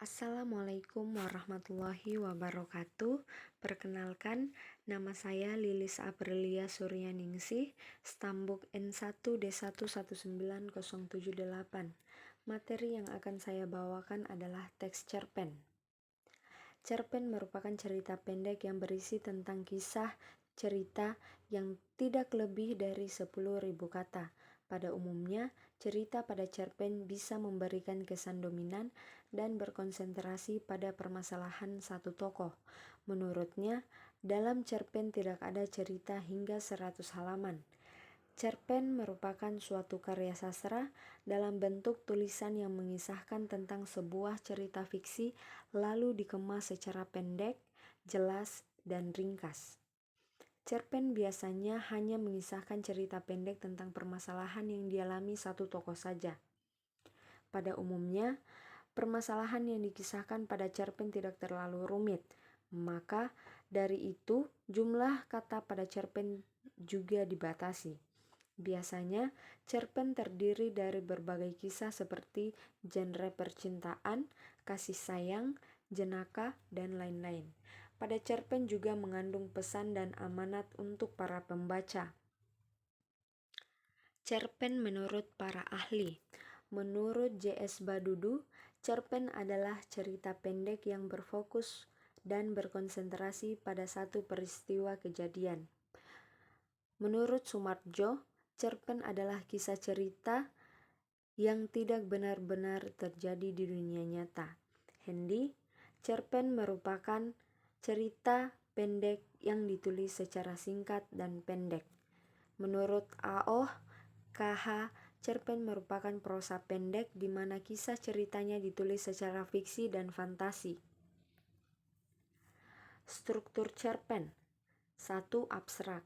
Assalamualaikum warahmatullahi wabarakatuh. Perkenalkan, nama saya Lilis Aprilia Suryaningsih, Stambuk N1D1190078. Materi yang akan saya bawakan adalah teks cerpen. Cerpen merupakan cerita pendek yang berisi tentang kisah cerita yang tidak lebih dari 10.000 kata. Pada umumnya, cerita pada cerpen bisa memberikan kesan dominan dan berkonsentrasi pada permasalahan satu tokoh. Menurutnya, dalam cerpen tidak ada cerita hingga 100 halaman. Cerpen merupakan suatu karya sastra dalam bentuk tulisan yang mengisahkan tentang sebuah cerita fiksi lalu dikemas secara pendek, jelas, dan ringkas. Cerpen biasanya hanya mengisahkan cerita pendek tentang permasalahan yang dialami satu tokoh saja. Pada umumnya, permasalahan yang dikisahkan pada cerpen tidak terlalu rumit, maka dari itu jumlah kata pada cerpen juga dibatasi. Biasanya, cerpen terdiri dari berbagai kisah seperti genre percintaan, kasih sayang, jenaka, dan lain-lain. Pada cerpen juga mengandung pesan dan amanat untuk para pembaca. Cerpen menurut para ahli. Menurut J.S. Badudu, cerpen adalah cerita pendek yang berfokus dan berkonsentrasi pada satu peristiwa kejadian. Menurut Sumarjo, cerpen adalah kisah cerita yang tidak benar-benar terjadi di dunia nyata. Hendy, cerpen merupakan cerita pendek yang ditulis secara singkat dan pendek. Menurut Aoh KH, cerpen merupakan prosa pendek di mana kisah ceritanya ditulis secara fiksi dan fantasi. Struktur cerpen. 1. Abstrak.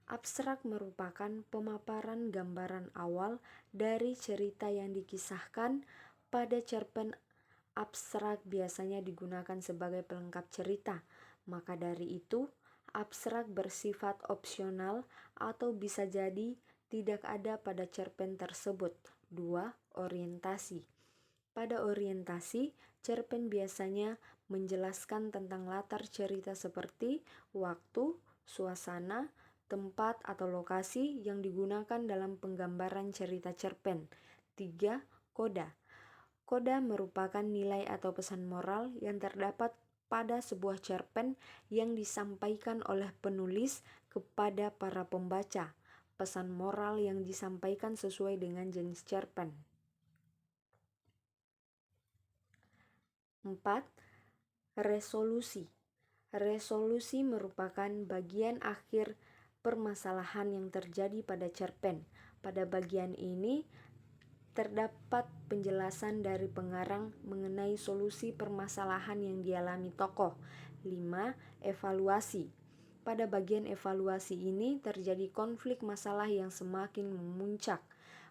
Abstrak merupakan pemaparan gambaran awal dari cerita yang dikisahkan. Pada cerpen, abstrak biasanya digunakan sebagai pelengkap cerita. Maka dari itu, abstrak bersifat opsional atau bisa jadi tidak ada pada cerpen tersebut. 2. Orientasi. Pada orientasi, cerpen biasanya menjelaskan tentang latar cerita seperti waktu, suasana, tempat atau lokasi yang digunakan dalam penggambaran cerita cerpen. 3. Koda. Koda merupakan nilai atau pesan moral yang terdapat pada sebuah cerpen yang disampaikan oleh penulis kepada para pembaca. Pesan moral yang disampaikan sesuai dengan jenis cerpen. 4. Resolusi. Resolusi merupakan bagian akhir permasalahan yang terjadi pada cerpen. Pada bagian ini terdapat penjelasan dari pengarang mengenai solusi permasalahan yang dialami tokoh. 5. Evaluasi. Pada bagian evaluasi ini terjadi konflik masalah yang semakin memuncak.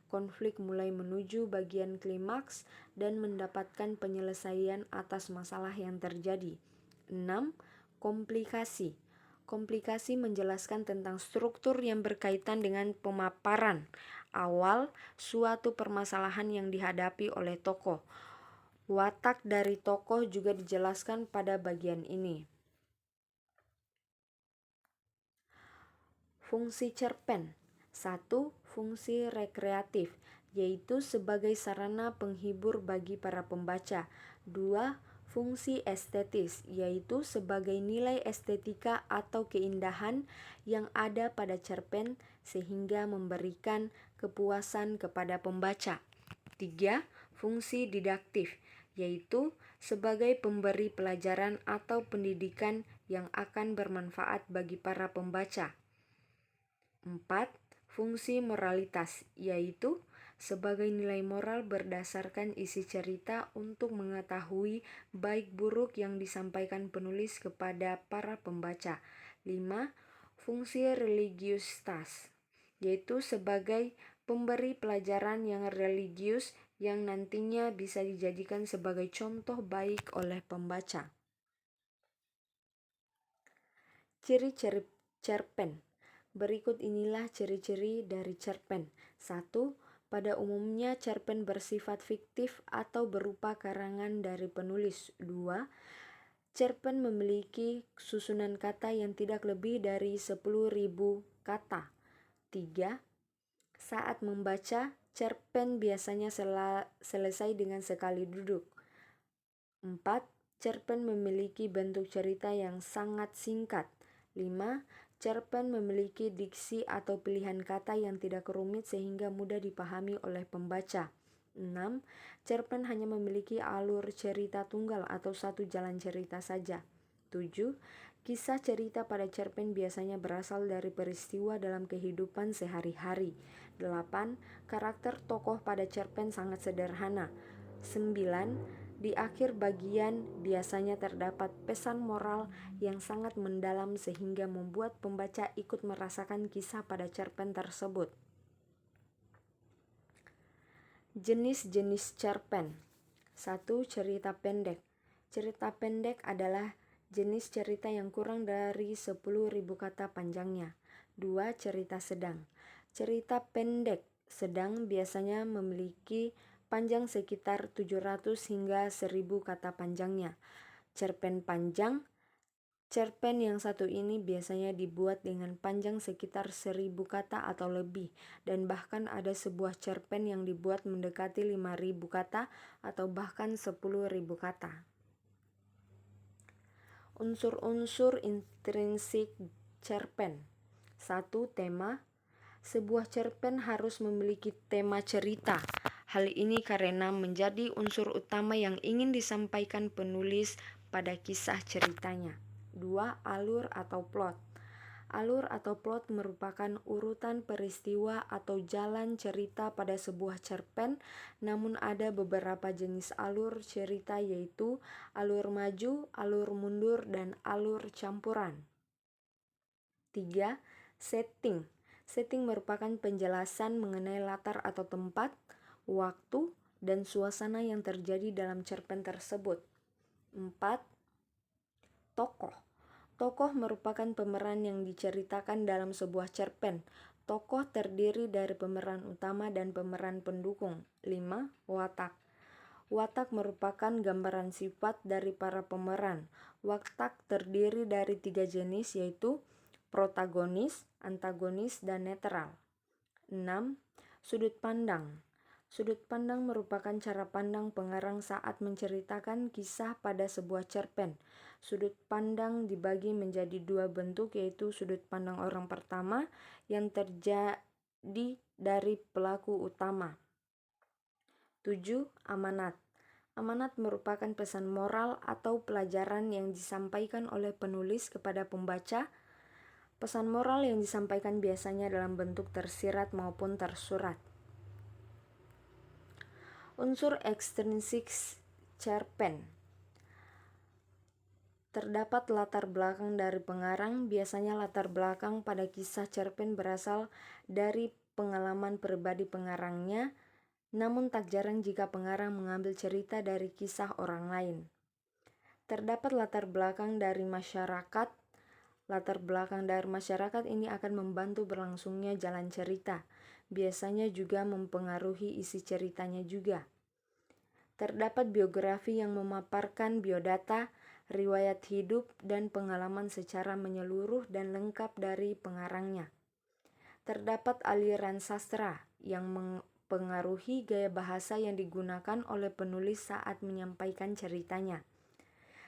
Konflik mulai menuju bagian klimaks dan mendapatkan penyelesaian atas masalah yang terjadi. 6. Komplikasi. Komplikasi menjelaskan tentang struktur yang berkaitan dengan pemaparan awal suatu permasalahan yang dihadapi oleh tokoh. Watak dari tokoh juga dijelaskan pada bagian ini. Fungsi cerpen. 1. Fungsi rekreatif, yaitu sebagai sarana penghibur bagi para pembaca. 2. Fungsi estetis, yaitu sebagai nilai estetika atau keindahan yang ada pada cerpen sehingga memberikan kepuasan kepada pembaca. 3. Fungsi didaktif, yaitu sebagai pemberi pelajaran atau pendidikan yang akan bermanfaat bagi para pembaca. 4. Fungsi moralitas, yaitu sebagai nilai moral berdasarkan isi cerita untuk mengetahui baik buruk yang disampaikan penulis kepada para pembaca. 5. Fungsi religiusitas, yaitu sebagai pemberi pelajaran yang religius yang nantinya bisa dijadikan sebagai contoh baik oleh pembaca. Ciri-ciri cerpen. Berikut inilah ciri-ciri dari cerpen. 1. Pada umumnya cerpen bersifat fiktif atau berupa karangan dari penulis. 2. Cerpen memiliki susunan kata yang tidak lebih dari 10.000 kata. 3. Saat membaca, cerpen biasanya selesai dengan sekali duduk. 4. Cerpen memiliki bentuk cerita yang sangat singkat. 5. Cerpen memiliki diksi atau pilihan kata yang tidak rumit sehingga mudah dipahami oleh pembaca. 6. Cerpen hanya memiliki alur cerita tunggal atau satu jalan cerita saja. 7. Kisah cerita pada cerpen biasanya berasal dari peristiwa dalam kehidupan sehari-hari. 8. Karakter tokoh pada cerpen sangat sederhana. 9. Di akhir bagian biasanya terdapat pesan moral yang sangat mendalam sehingga membuat pembaca ikut merasakan kisah pada cerpen tersebut. Jenis-jenis cerpen. 1. Cerita pendek. Cerita pendek adalah jenis cerita yang kurang dari 10.000 kata panjangnya. 2. Cerita sedang. Cerita pendek sedang biasanya memiliki panjang sekitar 700 hingga 1.000 kata panjangnya. Cerpen panjang. Cerpen yang satu ini biasanya dibuat dengan panjang sekitar 1.000 kata atau lebih, dan bahkan ada sebuah cerpen yang dibuat mendekati 5.000 kata atau bahkan 10.000 kata. Unsur-unsur intrinsik cerpen. 1. Tema. Sebuah cerpen harus memiliki tema cerita. Hal ini karena menjadi unsur utama yang ingin disampaikan penulis pada kisah ceritanya. 2. Alur atau plot. Alur atau plot merupakan urutan peristiwa atau jalan cerita pada sebuah cerpen, namun ada beberapa jenis alur cerita yaitu alur maju, alur mundur, dan alur campuran. 3. Setting. Setting merupakan penjelasan mengenai latar atau tempat, waktu, dan suasana yang terjadi dalam cerpen tersebut. 4. Tokoh. Tokoh merupakan pemeran yang diceritakan dalam sebuah cerpen. Tokoh terdiri dari pemeran utama dan pemeran pendukung. 5. Watak. Watak merupakan gambaran sifat dari para pemeran. Watak terdiri dari 3 jenis yaitu protagonis, antagonis, dan netral. 6. Sudut pandang. Sudut pandang merupakan cara pandang pengarang saat menceritakan kisah pada sebuah cerpen. Sudut pandang dibagi menjadi 2 bentuk yaitu sudut pandang orang pertama yang terjadi dari pelaku utama. 7. Amanat. Amanat merupakan pesan moral atau pelajaran yang disampaikan oleh penulis kepada pembaca. Pesan moral yang disampaikan biasanya dalam bentuk tersirat maupun tersurat. Unsur ekstrinsik cerpen. Terdapat latar belakang dari pengarang. Biasanya latar belakang pada kisah cerpen berasal dari pengalaman pribadi pengarangnya, namun tak jarang jika pengarang mengambil cerita dari kisah orang lain. Terdapat latar belakang dari masyarakat. Latar belakang dari masyarakat ini akan membantu berlangsungnya jalan cerita. Biasanya juga mempengaruhi isi ceritanya juga. Terdapat biografi yang memaparkan biodata, riwayat hidup, dan pengalaman secara menyeluruh dan lengkap dari pengarangnya. Terdapat aliran sastra yang mempengaruhi gaya bahasa yang digunakan oleh penulis saat menyampaikan ceritanya.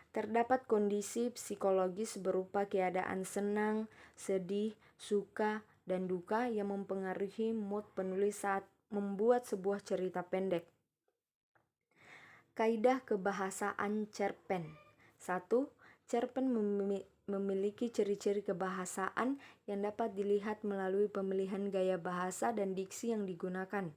Terdapat kondisi psikologis berupa keadaan senang, sedih, suka, dan duka yang mempengaruhi mood penulis saat membuat sebuah cerita pendek. Kaidah kebahasaan cerpen. 1. Cerpen memiliki ciri-ciri kebahasaan yang dapat dilihat melalui pemilihan gaya bahasa dan diksi yang digunakan.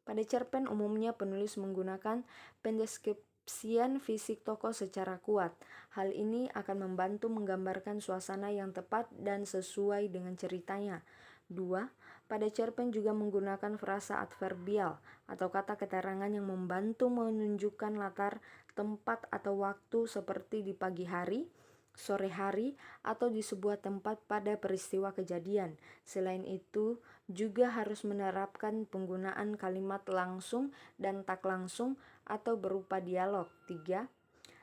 Pada cerpen umumnya penulis menggunakan pendeskripsian fisik tokoh secara kuat. Hal ini akan membantu menggambarkan suasana yang tepat dan sesuai dengan ceritanya. 2. Pada cerpen juga menggunakan frasa adverbial atau kata keterangan yang membantu menunjukkan latar, tempat, atau waktu seperti di pagi hari, sore hari, atau di sebuah tempat pada peristiwa kejadian. Selain itu, juga harus menerapkan penggunaan kalimat langsung dan tak langsung atau berupa dialog. 3.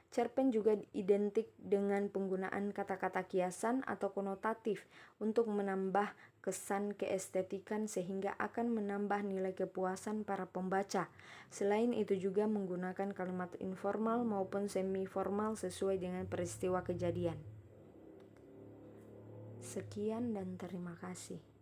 Cerpen juga identik dengan penggunaan kata-kata kiasan atau konotatif untuk menambah kesan keestetikan sehingga akan menambah nilai kepuasan para pembaca. Selain itu juga menggunakan kalimat informal maupun semi-formal sesuai dengan peristiwa kejadian. Sekian dan terima kasih.